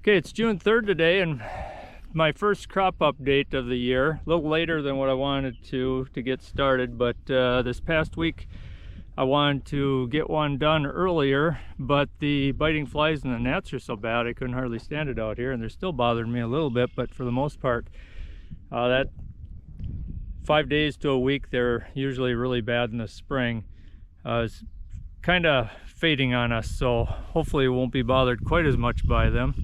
Okay, it's June 3rd today, and my first crop update of the year. A little later than what I wanted to get started, but this past week I wanted to get one done earlier, but the biting flies and the gnats are so bad I couldn't hardly stand it out here, and they're still bothering me a little bit, but for the most part, that 5 days to a week, they're usually really bad in the spring. It's kind of fading on us, so hopefully we won't be bothered quite as much by them.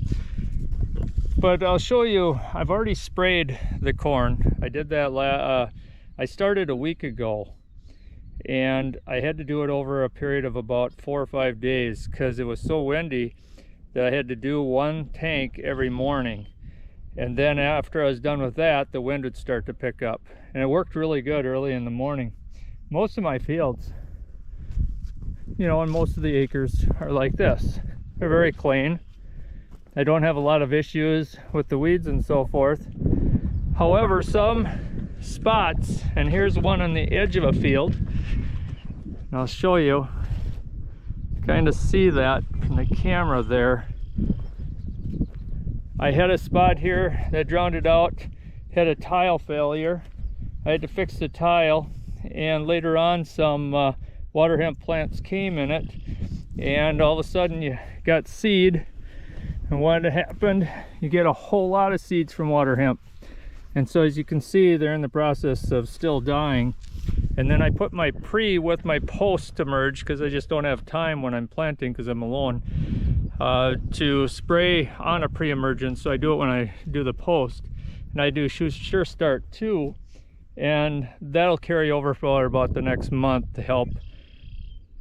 But I'll show you, I've already sprayed the corn. I did that, I started a week ago, and I had to do it over a period of about 4 or 5 days because it was so windy that I had to do one tank every morning. And then after I was done with that, the wind would start to pick up. And it worked really good early in the morning. Most of my fields, you know, and most of the acres are like this. They're very clean. I don't have a lot of issues with the weeds and so forth. However, some spots, and here's one on the edge of a field, and I'll show you, kind of see that in the camera there. I had a spot here that drowned it out, had a tile failure. I had to fix the tile, and later on some water hemp plants came in it, and all of a sudden you got seed. And what happened, you get a whole lot of seeds from water hemp. And so as you can see, they're in the process of still dying. And then I put my pre with my post to merge because I just don't have time when I'm planting because I'm alone to spray on a pre-emergence. So I do it when I do the post. And I do Sure Start too. And that'll carry over for about the next month to help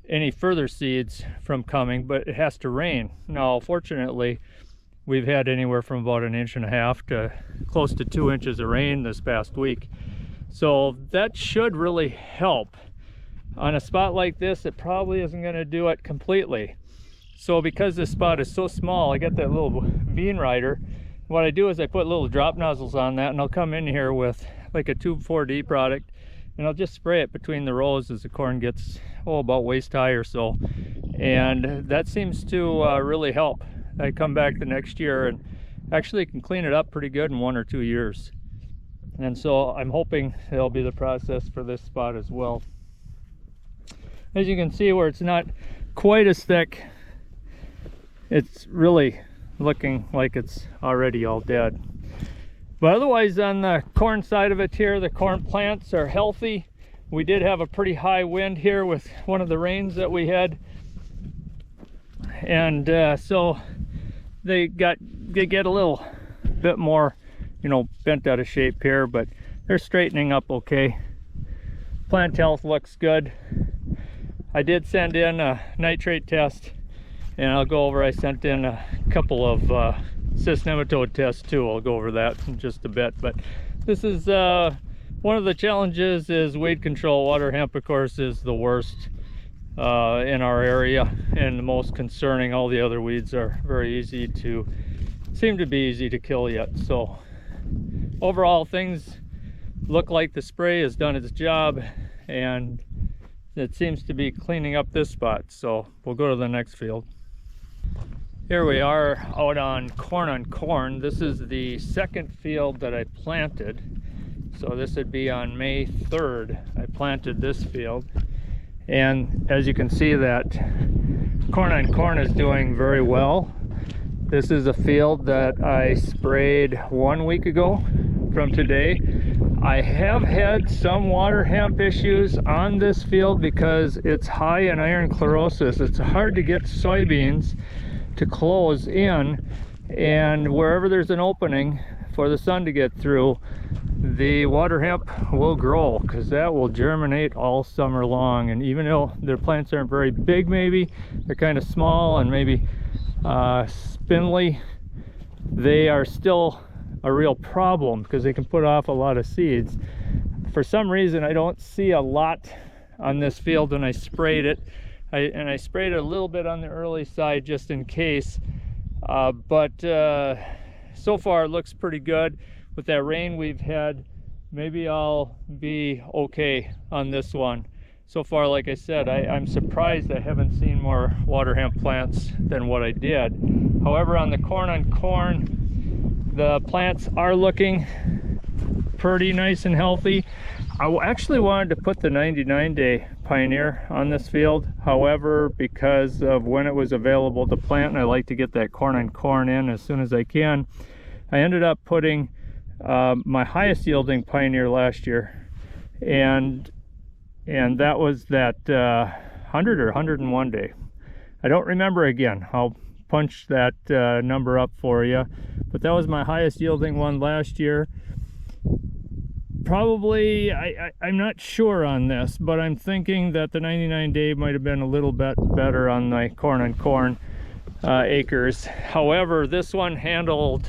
any further seeds from coming, but it has to rain. Now, fortunately, we've had anywhere from about 1.5 inches to close to 2 inches of rain this past week. So that should really help. On a spot like this, it probably isn't going to do it completely. So because this spot is so small, I got that little bean rider. What I do is I put little drop nozzles on that, and I'll come in here with like a Tube 4D product, and I'll just spray it between the rows as the corn gets, about waist high or so. And that seems to really help. I come back the next year and actually can clean it up pretty good in 1 or 2 years. And so I'm hoping it'll be the process for this spot as well. As you can see, where it's not quite as thick, it's really looking like it's already all dead. But otherwise, on the corn side of it here, the corn plants are healthy. We did have a pretty high wind here with one of the rains that we had. And so they get a little bit more, bent out of shape here, but they're straightening up okay. Plant health looks good. I did send in a nitrate test, and I'll go over, I sent in a couple of cyst nematode tests too. I'll go over that in just a bit. But this is one of the challenges is weed control. Water hemp, of course, is the worst in our area and the most concerning. All the other weeds are seem to be easy to kill yet. So overall, things look like the spray has done its job, and it seems to be cleaning up this spot. So we'll go to the next field. Here we are out on corn. This is the second field that I planted. So this would be on May 3rd. I planted this field. And as you can see, that corn on corn is doing very well. This is a field that I sprayed 1 week ago from today. I have had some water hemp issues on this field because it's high in iron chlorosis. It's hard to get soybeans to close in, and wherever there's an opening for the sun to get through, the water hemp will grow, because that will germinate all summer long. And even though their plants aren't very big, maybe they're kind of small and maybe spindly, they are still a real problem because they can put off a lot of seeds. For some reason, I don't see a lot on this field when I sprayed it. I sprayed it a little bit on the early side just in case, but so far it looks pretty good. With that rain we've had, maybe I'll be okay on this one. So far, like I said, I'm surprised I haven't seen more water hemp plants than what I did. However, on the corn, the plants are looking pretty nice and healthy. I actually wanted to put the 99-day Pioneer on this field. However, because of when it was available to plant, and I like to get that corn in as soon as I can, I ended up putting my highest yielding Pioneer last year, and that was that 100 or 101 day. I don't remember again. I'll punch that number up for you, but that was my highest yielding one last year. Probably, I'm not sure on this, but I'm thinking that the 99-day might have been a little bit better on the corn acres. However, this one handled,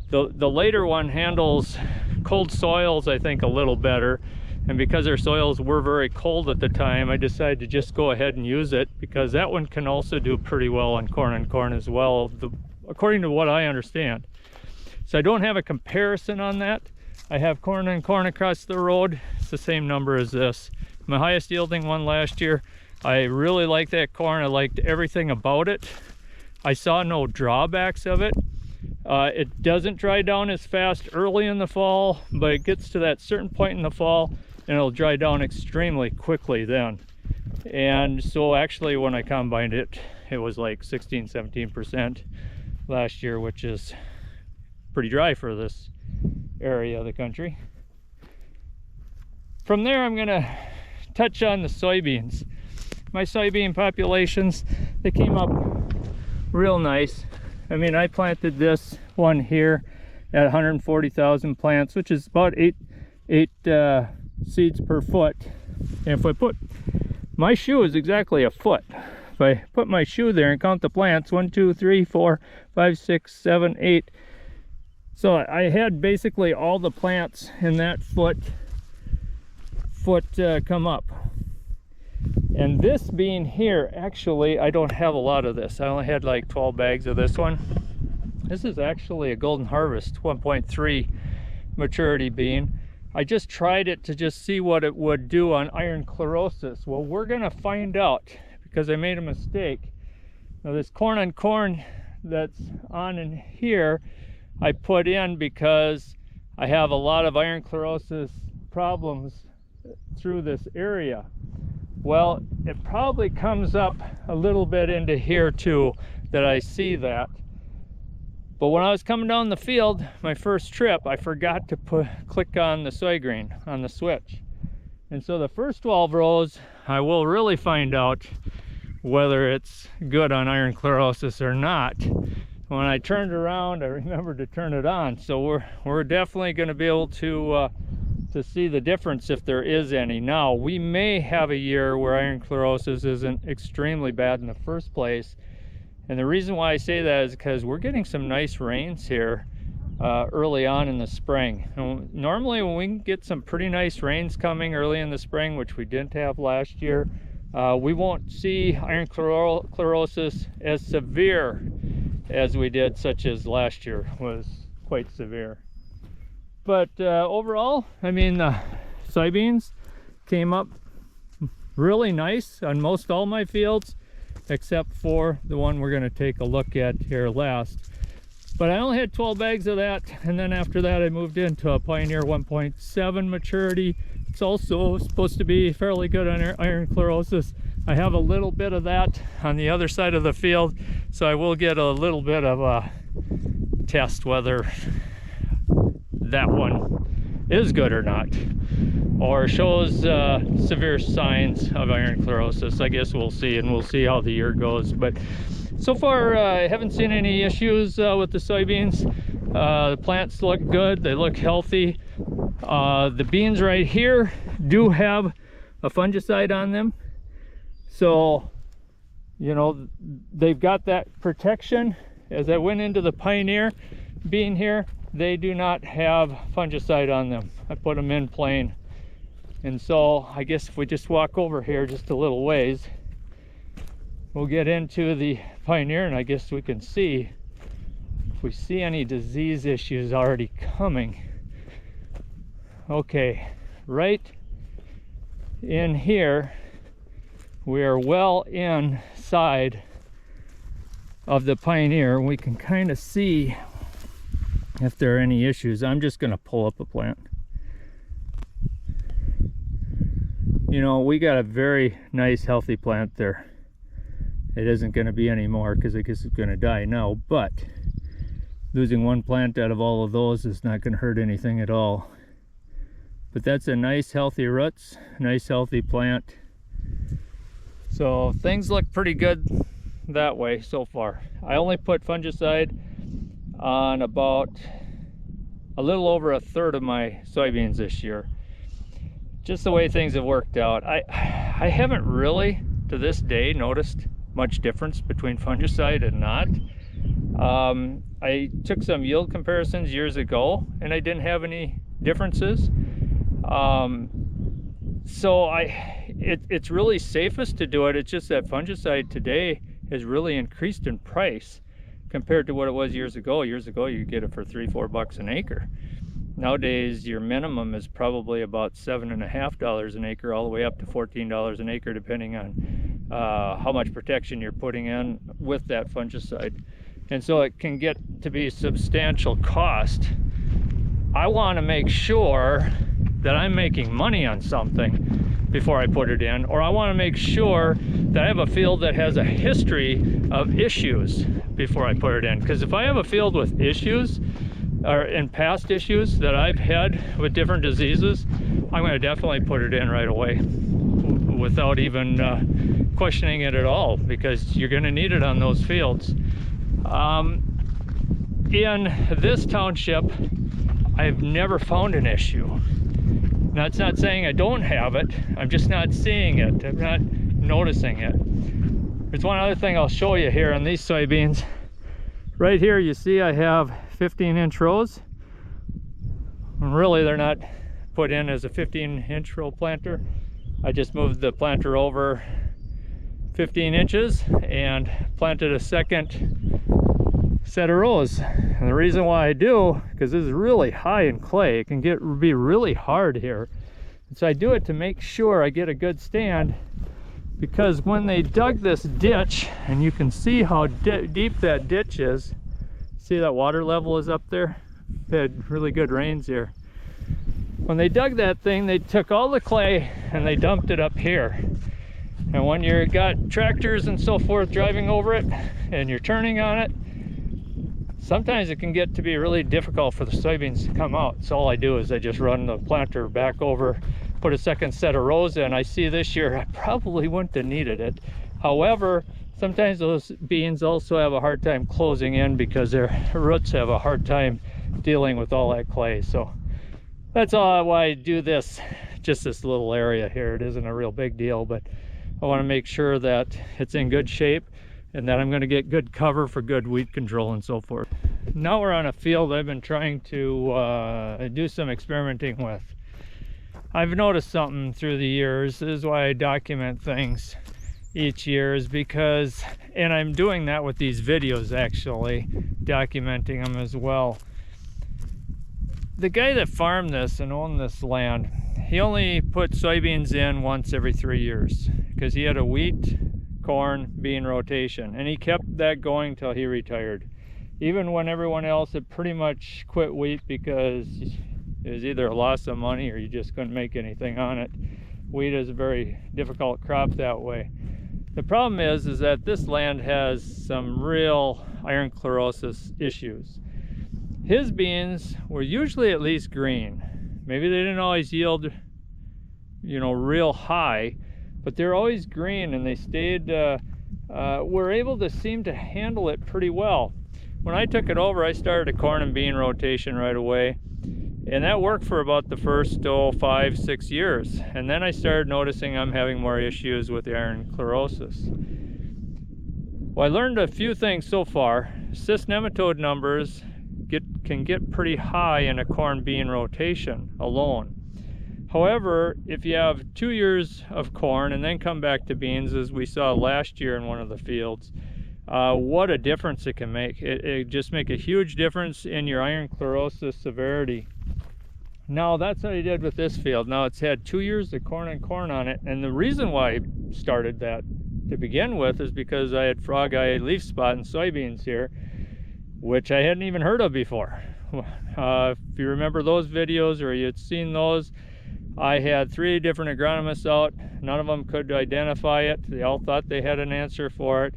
the later one handles cold soils, I think, a little better. And because our soils were very cold at the time, I decided to just go ahead and use it, because that one can also do pretty well on corn as well, according to what I understand. So I don't have a comparison on that. I have corn across the road. It's the same number as this. My highest yielding one last year. I really liked that corn. I liked everything about it. I saw no drawbacks of it. It doesn't dry down as fast early in the fall, but it gets to that certain point in the fall and it'll dry down extremely quickly then. And so actually when I combined it, it was like 16-17% last year, which is pretty dry for this area of the country. From there, I'm gonna touch on the soybeans. My soybean populations, they came up real nice. I mean, I planted this one here at 140,000 plants, which is about eight seeds per foot. And if I put my shoe is exactly a foot. If I put my shoe there and count the plants, 1, 2, 3, 4, 5, 6, 7, 8. So I had basically all the plants in that foot come up. And this being here, actually, I don't have a lot of this. I only had like 12 bags of this one. This is actually a Golden Harvest 1.3 maturity bean. I just tried it to just see what it would do on iron chlorosis. Well, we're gonna find out, because I made a mistake. Now this corn that's on in here, I put in because I have a lot of iron chlorosis problems through this area. Well, it probably comes up a little bit into here too, that I see that. But when I was coming down the field, my first trip, I forgot to click on the soy grain on the switch. And so the first 12 rows, I will really find out whether it's good on iron chlorosis or not. When I turned around, I remembered to turn it on. So we're definitely going to be able to see the difference if there is any. Now, we may have a year where iron chlorosis isn't extremely bad in the first place. And the reason why I say that is because we're getting some nice rains here early on in the spring. And normally when we get some pretty nice rains coming early in the spring, which we didn't have last year, we won't see iron chlorosis as severe as we did, such as last year was quite severe. But overall, I mean, the soybeans came up really nice on most all my fields, except for the one we're going to take a look at here last. But I only had 12 bags of that, and then after that I moved into a Pioneer 1.7 maturity. It's also supposed to be fairly good on iron chlorosis. I have a little bit of that on the other side of the field, so I will get a little bit of a test whether that one is good or not, or shows severe signs of iron chlorosis. I guess we'll see, and we'll see how the year goes. But so far I haven't seen any issues with the soybeans. The plants look good, they look healthy. The beans right here do have a fungicide on them, so you know they've got that protection. As I went into the Pioneer bean here, they do not have fungicide on them. I put them in plain. And so I guess if we just walk over here just a little ways, we'll get into the Pioneer, and I guess we can see if we see any disease issues already coming. Okay, right in here, we are well inside of the Pioneer, we can kind of see if there are any issues. I'm just going to pull up a plant. You know, we got a very nice healthy plant there. It isn't going to be anymore because I guess it's going to die now, but losing one plant out of all of those is not going to hurt anything at all. But that's a nice healthy roots, nice healthy plant. So things look pretty good that way so far. I only put fungicide on about a little over a third of my soybeans this year. Just the way things have worked out. I haven't really, to this day, noticed much difference between fungicide and not. I took some yield comparisons years ago and I didn't have any differences. So it's really safest to do it. It's just that fungicide today has really increased in price compared to what it was years ago. Years ago you could get it for $3-4 an acre. Nowadays your minimum is probably about $7.50 an acre, all the way up to $14 an acre, depending on how much protection you're putting in with that fungicide. And so it can get to be a substantial cost. I want to make sure that I'm making money on something before I put it in, or I want to make sure that I have a field that has a history of issues before I put it in. Because if I have a field with issues, or in past issues that I've had with different diseases, I'm going to definitely put it in right away without even questioning it at all, because you're going to need it on those fields. In this township, I've never found an issue. That's not saying I don't have it, I'm just not seeing it, I'm not noticing it. There's one other thing I'll show you here on these soybeans. Right here you see I have 15-inch rows. And really they're not put in as a 15-inch row planter. I just moved the planter over 15 inches and planted a second set of rows. And the reason why I do, because this is really high in clay, it can be really hard here. And so I do it to make sure I get a good stand, because when they dug this ditch, and you can see how deep that ditch is, see that water level is up there? We had really good rains here. When they dug that thing, they took all the clay and they dumped it up here. And when you've got tractors and so forth driving over it and you're turning on it, sometimes it can get to be really difficult for the soybeans to come out. So all I do is I just run the planter back over, put a second set of rows in. I see this year I probably wouldn't have needed it. However, sometimes those beans also have a hard time closing in because their roots have a hard time dealing with all that clay. So that's all why I do this, just this little area here. It isn't a real big deal, but I want to make sure that it's in good shape and that I'm going to get good cover for good weed control and so forth. Now we're on a field I've been trying to do some experimenting with. I've noticed something through the years. This is why I document things each year, is because, and I'm doing that with these videos actually, documenting them as well. The guy that farmed this and owned this land, he only put soybeans in once every 3 years because he had a wheat, corn, bean rotation, and he kept that going till he retired. Even when everyone else had pretty much quit wheat because it was either a loss of money or you just couldn't make anything on it. Wheat is a very difficult crop that way. The problem is that this land has some real iron chlorosis issues. His beans were usually at least green. Maybe they didn't always yield, you know, real high, but they're always green, and they stayed, were able to seem to handle it pretty well. When I took it over, I started a corn and bean rotation right away, and that worked for about the first 5-6 years. And then I started noticing I'm having more issues with the iron chlorosis. Well, I learned a few things so far. Cyst nematode numbers can get pretty high in a corn bean rotation alone. However, if you have 2 years of corn and then come back to beans, as we saw last year in one of the fields, what a difference it can make. It just make a huge difference in your iron chlorosis severity. Now that's what I did with this field. Now it's had 2 years of corn and corn on it, and the reason why I started that to begin with is because I had frog eye leaf spot in soybeans here, which I hadn't even heard of before. If you remember those videos or you had seen those, I had 3 different agronomists out. None of them could identify it. They all thought they had an answer for it.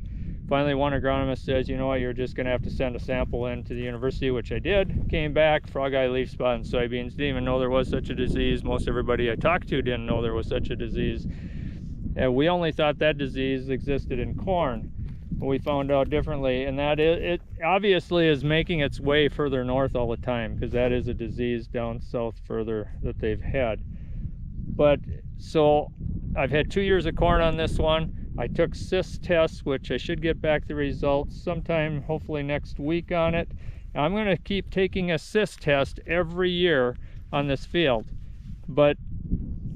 Finally, one agronomist says, you know what, you're just going to have to send a sample in to the university, which I did. Came back, frog eye leaf spot in soybeans. Didn't even know there was such a disease. Most everybody I talked to didn't know there was such a disease. And we only thought that disease existed in corn. We found out differently, and that it obviously is making its way further north all the time, because that is a disease down south further that they've had. But so I've had 2 years of corn on this one. I took cyst tests, which I should get back the results sometime, hopefully next week on it. And I'm going to keep taking a cyst test every year on this field. But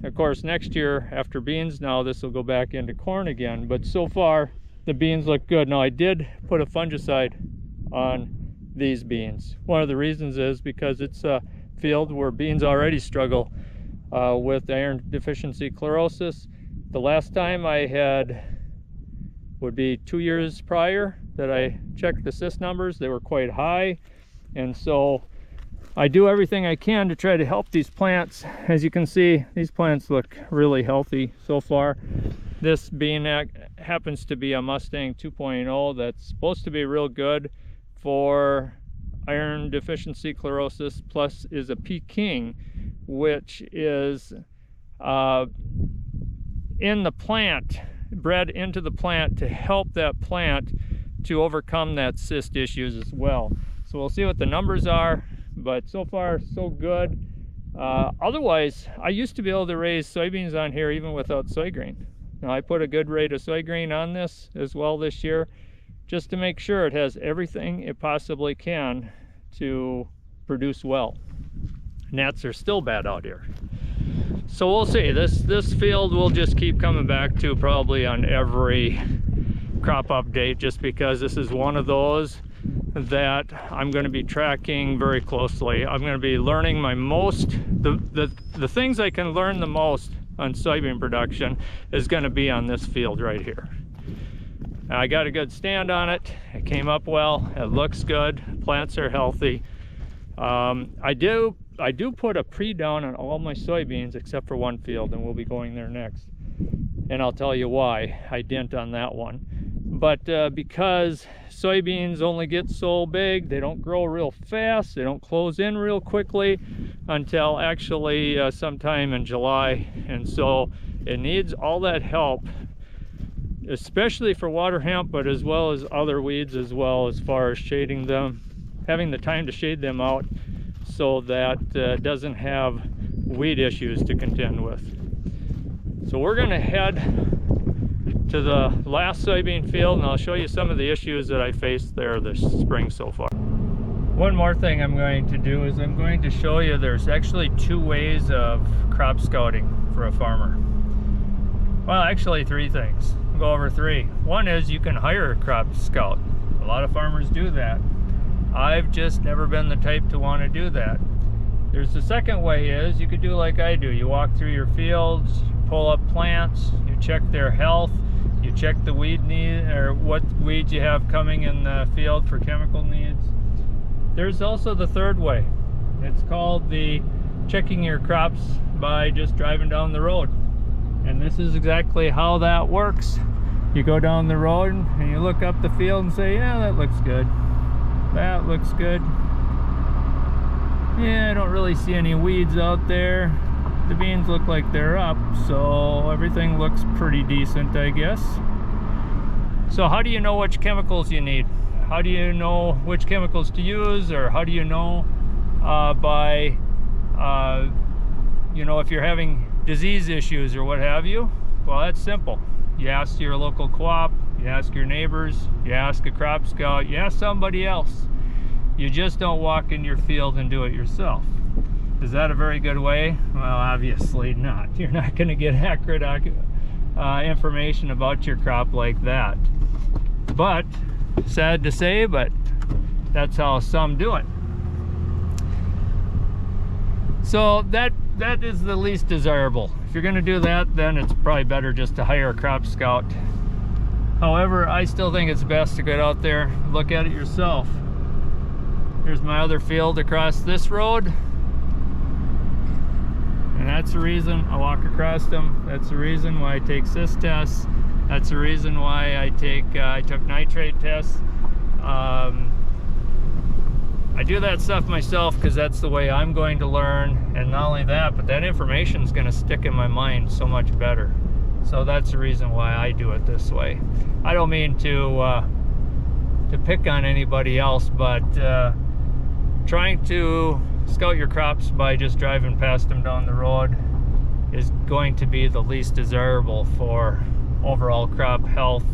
of course, next year after beans, now this will go back into corn again. But so far, the beans look good. Now, I did put a fungicide on these beans. One of the reasons is because it's a field where beans already struggle with iron deficiency chlorosis. The last time I had would be 2 years prior that I checked the cyst numbers. They were quite high, and so I do everything I can to try to help these plants. As you can see, these plants look really healthy so far. This bean happens to be a Mustang 2.0 that's supposed to be real good for iron deficiency chlorosis, plus is a Peking, which is in the plant, bred into the plant to help that plant to overcome that cyst issues as well. So we'll see what the numbers are, but so far so good. Otherwise, I used to be able to raise soybeans on here even without soy grain. Now, I put a good rate of soy grain on this as well this year, just to make sure it has everything it possibly can to produce well. Gnats are still bad out here. So we'll see. This field will just keep coming back to probably on every crop update, just because this is one of those that I'm going to be tracking very closely. I'm going to be learning the things I can learn the most on soybean production is going to be on this field right here. I got a good stand on it. It came up well. It looks good. Plants are healthy. I do put a pre-down on all my soybeans except for one field, and we'll be going there next. And I'll tell you why I didn't on that one. But because soybeans only get so big, they don't grow real fast, they don't close in real quickly until actually sometime in July. And so it needs all that help, especially for water hemp, but as well as other weeds as well, as far as shading them, having the time to shade them out so that it doesn't have weed issues to contend with. So we're going to head to the last soybean field, and I'll show you some of the issues that I faced there this spring so far. One more thing I'm going to do is I'm going to show you there's actually 2 ways of crop scouting for a farmer. Well, actually 3 things. I'll go over 3. One is you can hire a crop scout. A lot of farmers do that. I've just never been the type to want to do that. There's the second way is you could do like I do. You walk through your fields, pull up plants, you check their health, you check the weed need or what weeds you have coming in the field for chemical needs. There's also the third way. It's called the checking your crops by just driving down the road. And this is exactly how that works. You go down the road and you look up the field and say, yeah, that looks good. That looks good. Yeah, I don't really see any weeds out there. The beans look like they're up, so everything looks pretty decent, I guess. So how do you know which chemicals you need? How do you know which chemicals to use, or how do you know if you're having disease issues or what have you? Well, that's simple. You ask your local co-op, you ask your neighbors, you ask a crop scout, you ask somebody else. You just don't walk in your field and do it yourself. Is that a very good way? Well, obviously not. You're not going to get accurate information about your crop like that. But, sad to say, but that's how some do it. So that is the least desirable. If you're going to do that, then it's probably better just to hire a crop scout However, I still think it's best to get out there, look at it yourself. Here's my other field across this road. And that's the reason I walk across them. That's the reason why I take cyst tests. That's the reason why I took nitrate tests. I do that stuff myself because that's the way I'm going to learn. And not only that, but that information is going to stick in my mind so much better. So that's the reason why I do it this way. I don't mean to pick on anybody else, but trying to scout your crops by just driving past them down the road is going to be the least desirable for overall crop health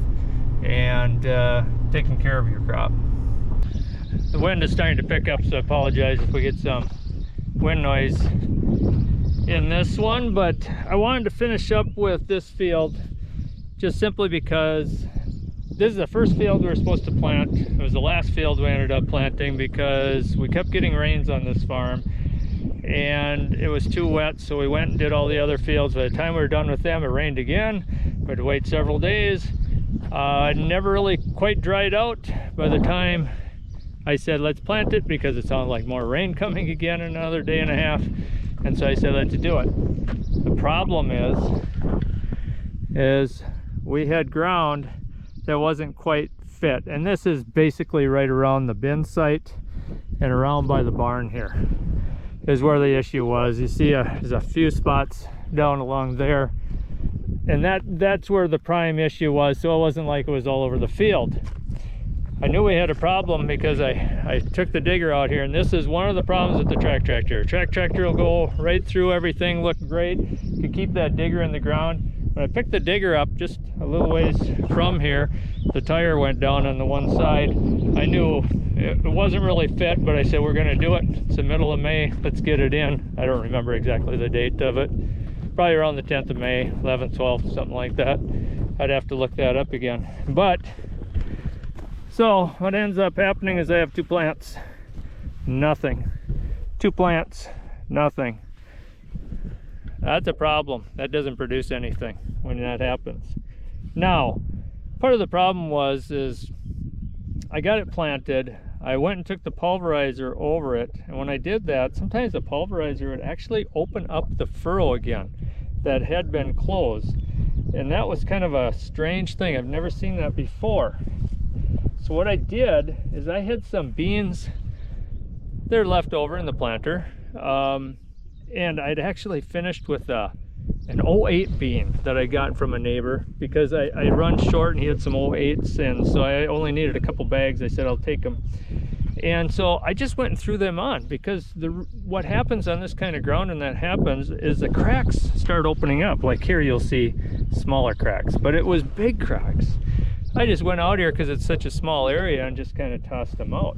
and taking care of your crop. The wind is starting to pick up, so I apologize if we get some wind noise in this one, but I wanted to finish up with this field just simply because this is the first field we were supposed to plant. It was the last field we ended up planting because we kept getting rains on this farm and it was too wet, so we went and did all the other fields. By the time we were done with them, it rained again. We had to wait several days. It never really quite dried out by the time I said let's plant it, because it sounded like more rain coming again in another day and a half, and so I said let's do it. The problem is we had ground that wasn't quite fit, and this is basically right around the bin site and around by the barn here is where the issue was. You see there's a few spots down along there, and that's where the prime issue was, so it wasn't like it was all over the field. I knew we had a problem because I took the digger out here, and this is one of the problems with the track tractor. Track tractor will go right through everything, look great. You can keep that digger in the ground. When I picked the digger up just a little ways from here, the tire went down on the one side. I knew it wasn't really fit, but I said we're gonna do it. It's the middle of May, let's get it in. I don't remember exactly the date of it. Probably around the 10th of May, 11th, 12th, something like that. I'd have to look that up again. But so what ends up happening is I have 2 plants, nothing. 2 plants, nothing. That's a problem. That doesn't produce anything when that happens. Now, part of the problem is I got it planted. I went and took the pulverizer over it, and when I did that, sometimes the pulverizer would actually open up the furrow again that had been closed. And that was kind of a strange thing. I've never seen that before. So what I did is I had some beans, they're left over in the planter, and I'd actually finished with an 08 bean that I got from a neighbor because I run short and he had some 08s, and so I only needed a couple bags. I said I'll take them. And so I just went and threw them on because what happens on this kind of ground, and that happens, is the cracks start opening up. Like here you'll see smaller cracks, but it was big cracks. I just went out here because it's such a small area and just kind of tossed them out.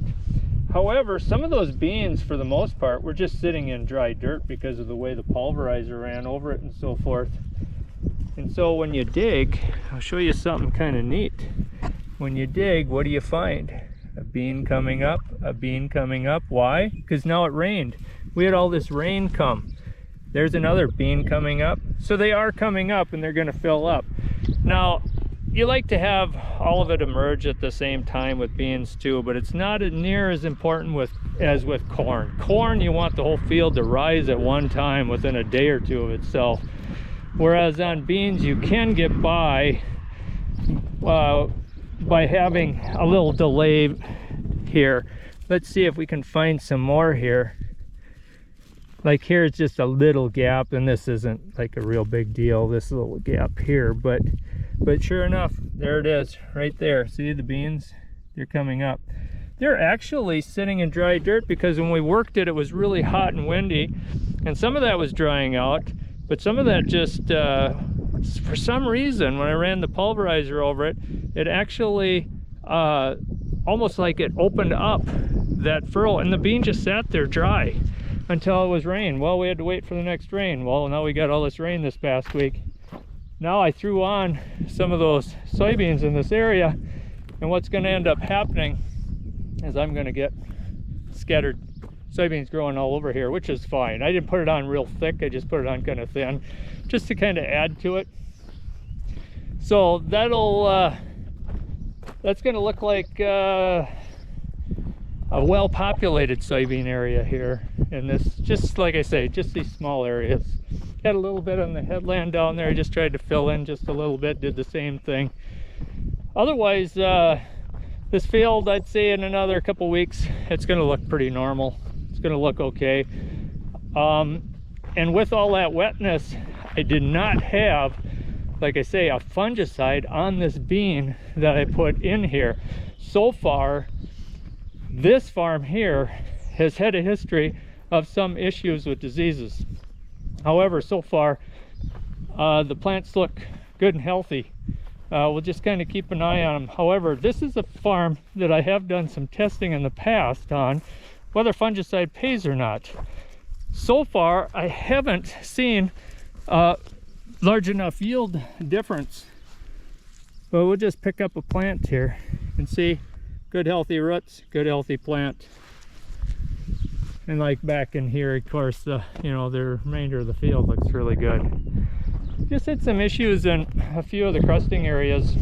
However, some of those beans, for the most part, were just sitting in dry dirt because of the way the pulverizer ran over it and so forth. And so when you dig, I'll show you something kind of neat. When you dig, what do you find? A bean coming up, a bean coming up. Why? Because now it rained. We had all this rain come. There's another bean coming up. So they are coming up and they're going to fill up. Now, you like to have all of it emerge at the same time with beans too, but it's not near as important as with corn. Corn, you want the whole field to rise at one time within a day or two of itself. Whereas on beans, you can get by having a little delay here. Let's see if we can find some more here. Like here's just a little gap, and this isn't like a real big deal, this little gap here, but sure enough, there it is right there. See the beans? They're coming up. They're actually sitting in dry dirt because when we worked it, it was really hot and windy, and some of that was drying out, but some of that just for some reason, when I ran the pulverizer over it, it actually almost like it opened up that furrow, and the bean just sat there dry until it was rain. Well, we had to wait for the next rain. Well, now we got all this rain this past week. Now I threw on some of those soybeans in this area, and what's going to end up happening is I'm going to get scattered soybeans growing all over here, which is fine. I didn't put it on real thick, I just put it on kind of thin, just to kind of add to it. So that'll that's going to look like a well-populated soybean area here. And this, just like I say, just these small areas. Had a little bit on the headland down there. I just tried to fill in just a little bit, did the same thing. Otherwise, this field, I'd say in another couple weeks, it's going to look pretty normal. It's going to look okay. And with all that wetness, I did not have, like I say, a fungicide on this bean that I put in here. So far, this farm here has had a history of some issues with diseases. However, so far, the plants look good and healthy. We'll just kind of keep an eye on them. However, this is a farm that I have done some testing in the past on whether fungicide pays or not. So far, I haven't seen large enough yield difference. But we'll just pick up a plant here and see good healthy roots, good healthy plant. And like back in here, of course, the remainder of the field looks really good. Just had some issues in a few of the crusting areas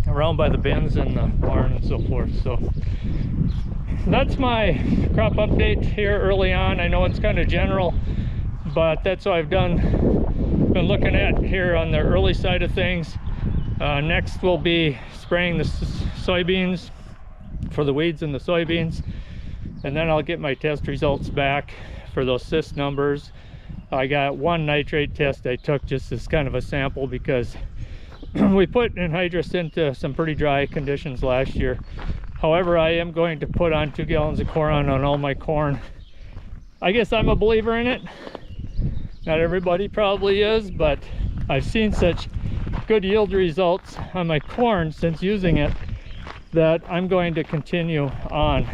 around by the bins and the barn and so forth. So that's my crop update here early on. I know it's kind of general, but that's what I've been looking at here on the early side of things. Next we'll be spraying the soybeans for the weeds in the soybeans, and then I'll get my test results back for those cyst numbers. I got one nitrate test I took just as kind of a sample because we put anhydrous into some pretty dry conditions last year. However, I am going to put on 2 gallons of Coron on all my corn. I guess I'm a believer in it. Not everybody probably is, but I've seen such good yield results on my corn since using it that I'm going to continue on.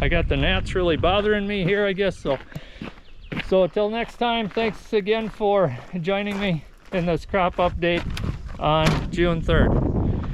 I got the gnats really bothering me here, I guess. So until next time, thanks again for joining me in this crop update on June 3rd.